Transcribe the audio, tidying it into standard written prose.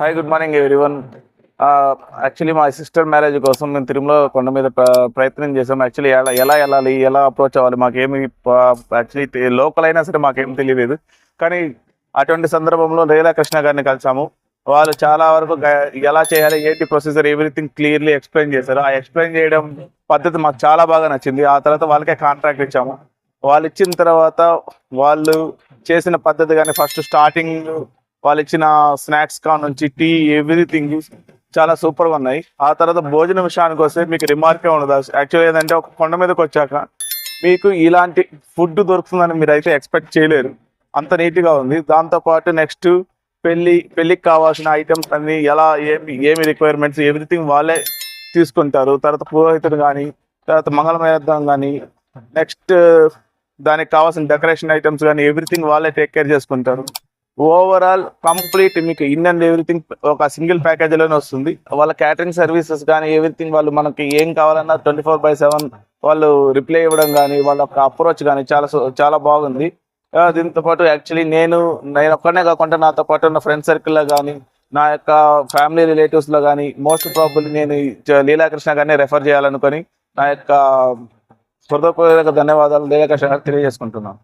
Hi good morning everyone. Actually మా sister marriage కోసం మేము తిరుమల కొండ మీద ప్రయత్నం చేసాం. యాక్చువల్లీ ఎలా వెళ్ళాలి, ఎలా అప్రోచ్ అవ్వాలి మాకేమి యాక్చువల్లీ లోకల్ అయినా సరే మాకేం తెలియలేదు. కానీ అటువంటి సందర్భంలో లీలా కృష్ణ గారిని కలిసాము. వాళ్ళు చాలా వరకు ఎలా చేయాలి, ఏంటి ప్రొసీజర్, ఎవ్రీథింగ్ క్లియర్లీ ఎక్స్ప్లెయిన్ చేశారు. ఆ ఎక్స్ప్లెయిన్ చేయడం పద్ధతి మాకు చాలా బాగా నచ్చింది. ఆ తర్వాత వాళ్ళకే కాంట్రాక్ట్ ఇచ్చాము. వాళ్ళు ఇచ్చిన తర్వాత వాళ్ళు చేసిన పద్ధతి కానీ ఫస్ట్ స్టార్టింగ్ వాళ్ళు ఇచ్చిన స్నాక్స్ కాన్ నుంచి టీ ఎవ్రీథింగ్ చాలా సూపర్గా ఉన్నాయి. ఆ తర్వాత భోజనం విషయానికి వస్తే మీకు రిమార్కే ఉండదు. యాక్చువల్లీ ఏంటంటే ఒక కొండ మీదకి వచ్చాక మీకు ఇలాంటి ఫుడ్ దొరుకుతుందని మీరు అయితే ఎక్స్పెక్ట్ చేయలేరు, అంత నీట్గా ఉంది. దాంతోపాటు నెక్స్ట్ పెళ్ళికి కావాల్సిన ఐటమ్స్ అన్ని ఎలా ఏమి రిక్వైర్మెంట్స్ ఎవ్రీథింగ్ వాళ్ళే తీసుకుంటారు. తర్వాత పురోహితుడు కానీ, తర్వాత మంగళమేద్దాం కానీ, నెక్స్ట్ దానికి కావాల్సిన డెకరేషన్ ఐటమ్స్ కానీ ఎవ్రీథింగ్ వాళ్ళే టేక్ కేర్ చేసుకుంటారు. ఓవరాల్ కంప్లీట్ మీకు ఇన్ అండ్ ఎవ్రీథింగ్ ఒక సింగిల్ ప్యాకేజీలోనే వస్తుంది. వాళ్ళ క్యాటరింగ్ సర్వీసెస్ కానీ ఎవ్రీథింగ్ వాళ్ళు మనకి ఏం కావాలన్నా 24/7 వాళ్ళు రిప్లై ఇవ్వడం కానీ, వాళ్ళ యొక్క అప్రోచ్ కానీ చాలా బాగుంది. దీంతో పాటు యాక్చువల్లీ నేను ఒక్కనే కాకుండా నాతో పాటు ఉన్న ఫ్రెండ్ సర్కిల్లో కానీ, నా యొక్క ఫ్యామిలీ రిలేటివ్స్లో కానీ మోస్ట్ ప్రాబబ్లీ నేను లీలాకృష్ణ గారిని రెఫర్ చేయాలనుకొని నా యొక్క హృదయపూర్వక ధన్యవాదాలు లీలాకృష్ణ గారికి తెలియజేసుకుంటున్నాను.